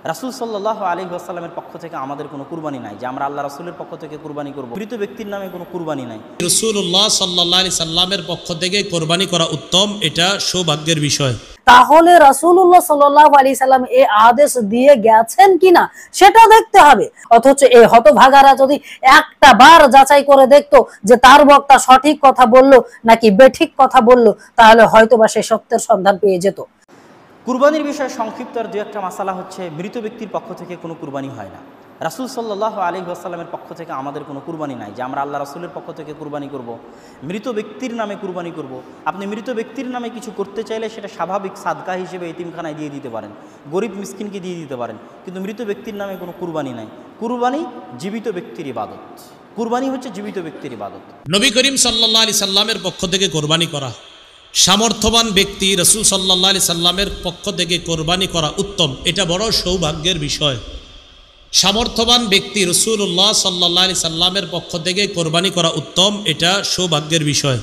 রাসূল সাল্লাল্লাহু আলাইহি ওয়াসাল্লামের পক্ষ থেকে আমাদের কোনো কুরবানি নাই যে আমরা আল্লাহ রাসূলের পক্ষ থেকে কুরবানি করব। মৃত ব্যক্তির নামে কোনো কুরবানি নাই। রাসূলুল্লাহ সাল্লাল্লাহু আলাইহি সাল্লামের পক্ষ থেকে কুরবানি করা উত্তম, এটা সৌভাগ্যের বিষয়। তাহলে রাসূলুল্লাহ সাল্লাল্লাহু আলাইহি সাল্লাম এই আদেশ দিয়ে গেছেন কিনা সেটা দেখতে হবে। অথচ এই হতভাগারা যদি একটা বার যাচাই করে দেখতো যে তার বক্তা সঠিক কথা বলল নাকি বেঠিক কথা বলল, তাহলে হয়তোবা সে সত্যের সন্ধান পেয়ে যেত। কুরবানির বিষয়ে সংক্ষিপ্ত আর দু একটা মাসালা হচ্ছে, মৃত ব্যক্তির পক্ষ থেকে কোনো কুরবানি হয় না। রাসূল সাল্লাল্লাহু আলাইহি ওয়াসাল্লামের পক্ষ থেকে আমাদের কোনো কুরবানি নাই যে আমরা আল্লাহ রাসূলের পক্ষ থেকে কুরবানি করব, মৃত ব্যক্তির নামে কুরবানি করব। আপনি মৃত ব্যক্তির নামে কিছু করতে চাইলে সেটা স্বাভাবিক সাদকা হিসেবে এতিমখানায় দিয়ে দিতে পারেন, গরিব মিসকিনকে দিয়ে দিতে পারেন, কিন্তু মৃত ব্যক্তির নামে কোনো কুরবানি নাই। কুরবানি জীবিত ব্যক্তির ইবাদত, কুরবানি হচ্ছে জীবিত ব্যক্তির ইবাদত। নবী করিম সাল্লাল্লাহু আলাইহি সাল্লামের পক্ষ থেকে কোরবানি করা, সামর্থ্যবান ব্যক্তি রাসূল সাল্লাল্লাহু আলাইহি সাল্লামের পক্ষ থেকে কোরবানি করা উত্তম, এটা বড় সৌভাগ্যের বিষয়। সামর্থ্যবান ব্যক্তি রাসূলুল্লাহ সাল্লাল্লাহু আলাইহি সাল্লামের পক্ষ থেকে কোরবানি করা উত্তম, এটা সৌভাগ্যের বিষয়।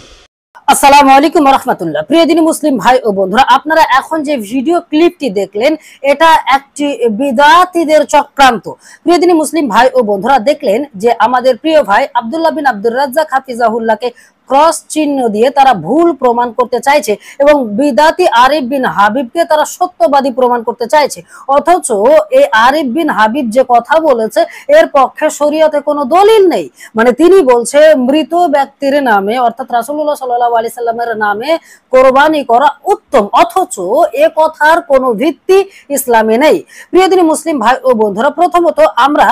আসসালামু আলাইকুম ওয়া রাহমাতুল্লাহ। প্রিয় দিনী মুসলিম ভাই ও বন্ধুরা, আপনারা এখন যে ভিডিও ক্লিপটি দেখলেন এটা একটি বিদআতীদের চক্রান্ত। প্রিয় দিনী মুসলিম ভাই ও বন্ধুরা, দেখলেন যে আমাদের প্রিয় ভাই আব্দুল্লাহ বিন আব্দুর রাজ্জাক হাফিজাহুল্লাহকে ক্রস চিহ্ন দিয়ে তারা ভুল প্রমাণ করতে চাইছে এবং বিদাতি আরিফ বিন হাবিবকে তারা সত্যবাদী প্রমাণ করতে চাইছে। অথচ এই আরিফ বিন হাবিব যে কথা বলেছে এর পক্ষে শরীয়তে কোনো দলিল নেই। মানে তিনি বলছে মৃত ব্যক্তির নামে অর্থাৎ রাসূলুল্লাহ সাল্লাল্লাহু আলাইহি সাল্লামের নামে কোরবানি করা উত্তম, অথচ এ কথার কোনো ভিত্তি ইসলামে নেই। প্রিয় দিনী মুসলিম ভাই ও বন্ধুরা, প্রথমত আমরা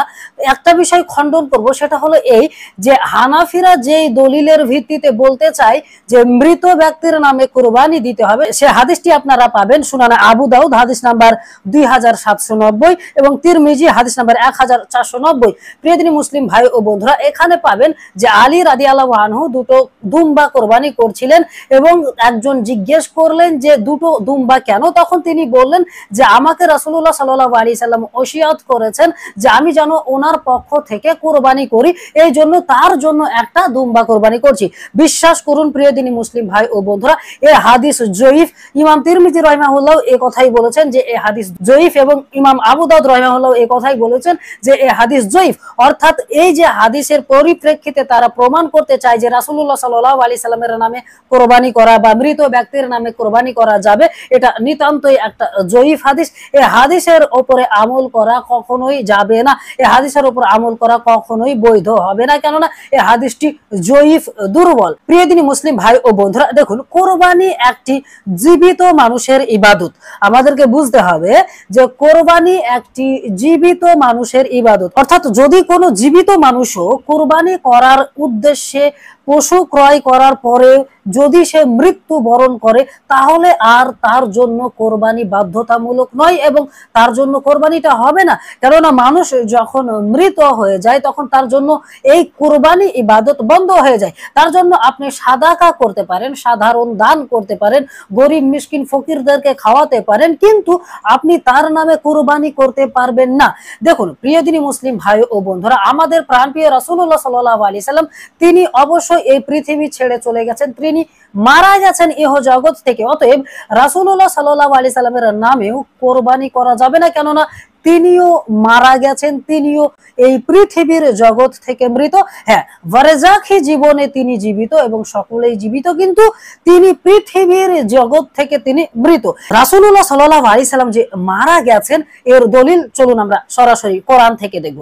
একটা বিষয় খণ্ডন করব, সেটা হলো এই যে হানাফিরা যেই দলিলের ভিত্তিতে বলতে চাই যে মৃত ব্যক্তির নামে কুরবানি দিতে হবে, সে হাদিসটি আপনারা পাবেন সুনানে আবু দাউদ হাদিস নাম্বার 2790 এবং তিরমিজি হাদিস নাম্বার 1490। প্রিয়দিনী মুসলিম ভাই ও বন্ধুরা, এখানে পাবেন যে আলী রাদিয়াল্লাহু আনহু দুটো দুম্বা কুরবানি করছিলেন এবং একজন জিজ্ঞেস করলেন যে দুটো দুম্বা কেন? তখন তিনি বললেন যে আমাকে রাসূলুল্লাহ সাল্লাল্লাহু আলাইহি সাল্লাম ওসিয়ত করেছেন যে আমি যেন ওনার পক্ষ থেকে কুরবানি করি, এই জন্য তার জন্য একটা দুম্বা কুরবানি করছি। বিশ্বাস করুন প্রিয় দিনী মুসলিম ভাই ও বন্ধুরা, এই হাদিস জয়ীফ। ইমাম তিরমিজি রাহিমাহুল্লাহ এই কথাই বলেছেন যে এই হাদিস জয়ীফ এবং ইমাম আবু দাউদ রাহিমাহুল্লাহ এই কথাই বলেছেন যে এই হাদিস জয়ীফ। অর্থাৎ এই যে হাদিসের পরিপ্রেক্ষিতে তারা প্রমাণ করতে চায় যে রাসূলুল্লাহ সাল্লাল্লাহু আলাইহি সাল্লামের নামে কুরবানি করা বা মৃত ব্যক্তির নামে কুরবানি করা যাবে, এটা নিতান্তই একটা জয়ীফ হাদিস। এই হাদিসের উপরে আমল করা কখনোই যাবে না, এই হাদিসের উপর আমল করা কখনোই বৈধ হবে না, কেননা এই হাদিসটি জয়ীফ, দুর্বল। প্রিয়দিনী মুসলিম ভাই ও বন্ধুরা, দেখুন কোরবানি একটি জীবিত মানুষের ইবাদত। আমাদেরকে বুঝতে হবে যে কোরবানি একটি জীবিত মানুষের ইবাদত, অর্থাৎ যদি কোনো জীবিত মানুষও কোরবানি করার উদ্দেশ্যে পশু ক্রয় করার পরে যদি সে মৃত্যু বরণ করে তাহলে আর তার জন্য কোরবানি বাধ্যতামূলক নয় এবং তার জন্য কোরবানিটা হবে না। কেননা মানুষ যখন মৃত হয়ে যায় তখন তার জন্য এই কোরবানি ইবাদত বন্ধ হয়ে যায়। তার জন্য আপনি সাদাকা করতে পারেন, সাধারণ দান করতে পারেন, গরিব মিসকিন ফকিরদেরকে খাওয়াতে পারেন, কিন্তু আপনি তার নামে কোরবানি করতে পারবেন না। দেখুন প্রিয়দিনী মুসলিম ভাই ও বন্ধুরা, আমাদের প্রাণপ্রিয় রাসূলুল্লাহ সাল্লাল্লাহু আলাইহি সাল্লাম তিনি অবশ্যই এই পৃথিবী ছেড়ে চলে গেছেন, তিনি মারা গেছেন ইহ জগৎ থেকে। অতএব রাসূলুল্লাহ সাল্লাল্লাহু আলাইহি সাল্লামের নামেও কোরবানি করা যাবে না, কেননা তিনিও মারা গেছেন, তিনিও এই পৃথিবীর জগৎ থেকে মৃত। হ্যাঁ, বারজাখী জীবনে তিনি জীবিত এবং সকলেই জীবিত, কিন্তু তিনি পৃথিবীর জগৎ থেকে তিনি মৃত। রাসূলুল্লাহ সাল্লাল্লাহু আলাইহি সাল্লাম যে মারা গেছেন এর দলিল চলুন আমরা সরাসরি কোরআন থেকে দেখব।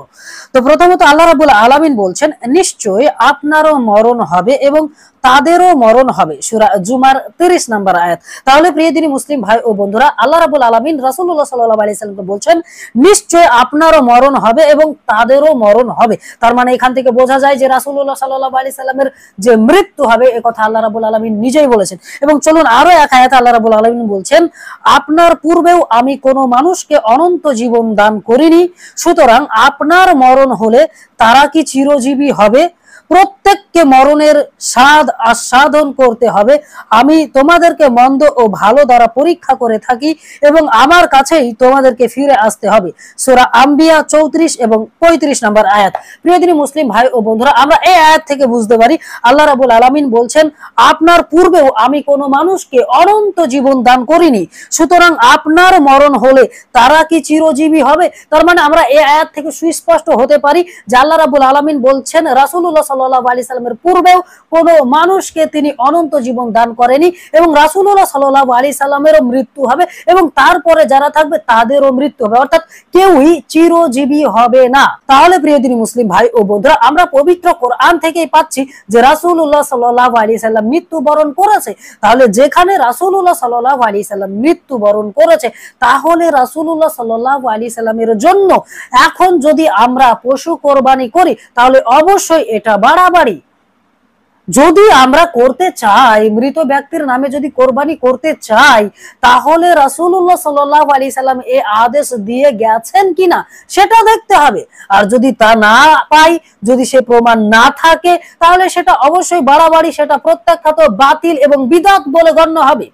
তো প্রথমত আল্লাহ রাব্বুল আলামিন বলছেন, নিশ্চয়ই আপনারও মরণ হবে এবং তাদেরও মরণ হবে, সূরা জুমার 30 নম্বর আয়াত। তাহলে প্রিয়দিনী মুসলিম ভাই ও বন্ধুরা, আল্লাহ রাব্বুল আলামিন রাসূলুল্লাহ সাল্লাল্লাহু আলাইহি সাল্লামকে বলছেন নিশ্চয় আপনারও মরণ হবে এবং তাদেরও মরণ হবে। তার মানে এখান থেকে বোঝা যায় যে রাসূলুল্লাহ সাল্লাল্লাহু আলাইহি সাল্লামের যে মৃত্যু হবে এ কথা আল্লাহ রাব্বুল আলামিন নিজেই বলেছেন। এবং চলুন আরো এক আয়াতে আল্লাহ রাব্বুল আলামিন বলছেন, আপনার পূর্বেও আমি কোনো মানুষকে অনন্ত জীবন দান করিনি, সুতরাং আপনার মরণ হলে তারা কি চিরজীবী হবে? প্রত্যেককে মরণের স্বাদ আস্বাদন করতে হবে। আমি তোমাদেরকে মন্দ ও ভালো দ্বারা পরীক্ষা করে থাকি এবং আমার কাছেই তোমাদেরকে ফিরে আসতে হবে। সূরা আম্বিয়া 34 এবং 35 নম্বর আয়াত। প্রিয় দিনী মুসলিম ভাই ও বন্ধুরা, আমরা এই আয়াত থেকে বুঝতে পারি আল্লাহ রাব্বুল আলামিন বলছেন, আপনার পূর্বেও আমি কোনো মানুষকে অনন্ত জীবন দান করিনি, সুতরাং আপনার মরণ হলে তারা কি চিরজীবী হবে? তার মানে আমরা এই আয়াত থেকে সুস্পষ্ট হতে পারি যে আল্লাহ রাব্বুল আলামিন বলছেন রাসূলুল্লাহ সাল্লাল্লাহু আলাইহি সাল্লামের পূর্বেও কোনো মানুষকে তিনি অনন্ত জীবন দান করেনি এবং রাসূলুল্লাহ সাল্লাল্লাহু আলাইহি সাল্লামেরও মৃত্যু হবে এবং তারপরে যারা থাকবে তাদেরও মৃত্যু হবে, অর্থাৎ কেউই চিরজীবী হবে না। তাহলে প্রিয় দিনী মুসলিম ভাই ও বন্ধুরা, আমরা পবিত্র কোরআন থেকেই পাচ্ছি যে রাসূলুল্লাহ সাল্লাল্লাহু আলাইহি সাল্লাম মৃত্যুবরণ করেছে। তাহলে যেখানে রাসূলুল্লাহ সাল্লাল্লাহু আলাইহি সাল্লাম মৃত্যুবরণ করেছে, তাহলে রাসূলুল্লাহ সাল্লাল্লাহু আলাইহি সাল্লামের জন্য এখন যদি আমরা পশু কোরবানি করি তাহলে অবশ্যই এটা বাড়াবাড়ি। যদি আমরা করতে চাই, মৃত ব্যক্তির নামে যদি কোরবানি করতে চাই, তাহলে রাসূলুল্লাহ সাল্লাল্লাহু আলাইহি সাল্লাম এই আদেশ দিয়ে গেছেন কিনা সেটা দেখতে হবে। আর যদি তা না পাই, যদি সে প্রমাণ না থাকে, তাহলে সেটা অবশ্যই বাড়াবাড়ি, সেটা প্রত্যাখ্যাত, বাতিল এবং বিদআত বলে গণ্য হবে।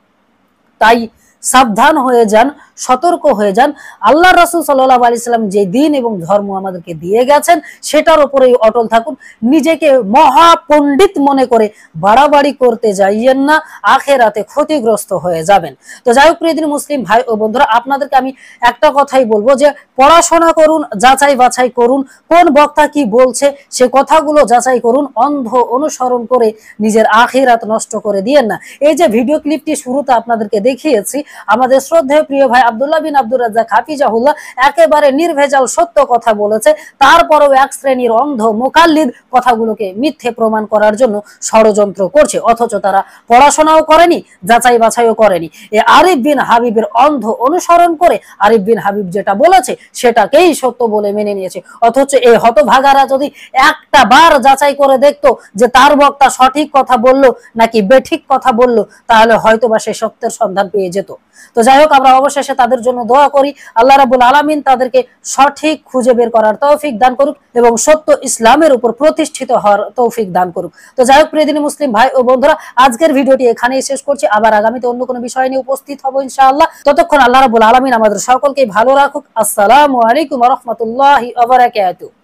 তাই সাবধান হয়ে যান, সতর্ক হয়ে যান। আল্লাহ রাসূল সাল্লাল্লাহু আলাইহি সাল্লাম যে দিন এবং ধর্ম আমাদেরকে দিয়ে গেছেন সেটার উপরেই অটল থাকুন। নিজেকে মহা পণ্ডিত মনে করে বাড়াবাড়ি করতে যাইয়েন না, আখেরাতে ক্ষতিগ্রস্ত হয়ে যাবেন। তো যাই হোক প্রিয় দিনী মুসলিম ভাই ও বন্ধুরা, আপনাদেরকে আমি একটা কথাই বলবো যে পড়াশোনা করুন, যাচাই বাছাই করুন, কোন বক্তা কি বলছে সে কথাগুলো যাচাই করুন। অন্ধ অনুসরণ করে নিজের আখিরাত নষ্ট করে দিয়েন না। এই যে ভিডিও ক্লিপটি শুরুতে আপনাদেরকে দেখিয়েছি, আমাদের শ্রদ্ধেয় প্রিয় ভাই আব্দুল্লাহ বিন আব্দুর রাজ্জাক হাফিজাহুল্লাহ একেবারে নির্ভেজাল সত্য কথা বলেছে, তারপরেও এক শ্রেণীর অন্ধ মুকাল্লিদ কথাগুলোকে মিথ্যে প্রমাণ করার জন্য ষড়যন্ত্র করছে, অথচ তারা পড়াশোনাও করেনি, যাচাই বাছাইও করেনি। এ আরিফ বিন হাবিবের অন্ধ অনুসরণ করে আরিফ বিন হাবিব যেটা বলেছে সেটাকেই সত্য বলে মেনে নিয়েছে, অথচ এই হতভাগারা যদি একটা বার যাচাই করে দেখতো যে তার বক্তা সঠিক কথা বলল নাকি বেঠিক কথা বলল, তাহলে হয়তোবা সে সত্যের সন্ধান পেয়ে যেত। তো যাই হোক, আমরা অবশেষে তাদের জন্য দোয়া করি, আল্লাহ রাব্বুল আলামিন তাদেরকে সঠিক খুঁজে বের করার তৌফিক দান করুক এবং সত্য ইসলামের উপর প্রতিষ্ঠিত হওয়ার তৌফিক দান করুক। তো যাই হোক প্রিয় দিনী মুসলিম ভাই ও বন্ধুরা, আজকের ভিডিওটি এখানেই শেষ করছি। আবার আগামীতে অন্য কোনো বিষয় নিয়ে উপস্থিত হব ইনশাআল্লাহ। ততক্ষণ আল্লাহ রাব্বুল আলামিন আমাদের সকলকে ভালো রাখুক। আসসালামু আলাইকুম ওয়া রাহমাতুল্লাহি ওয়া বারাকাতুহু।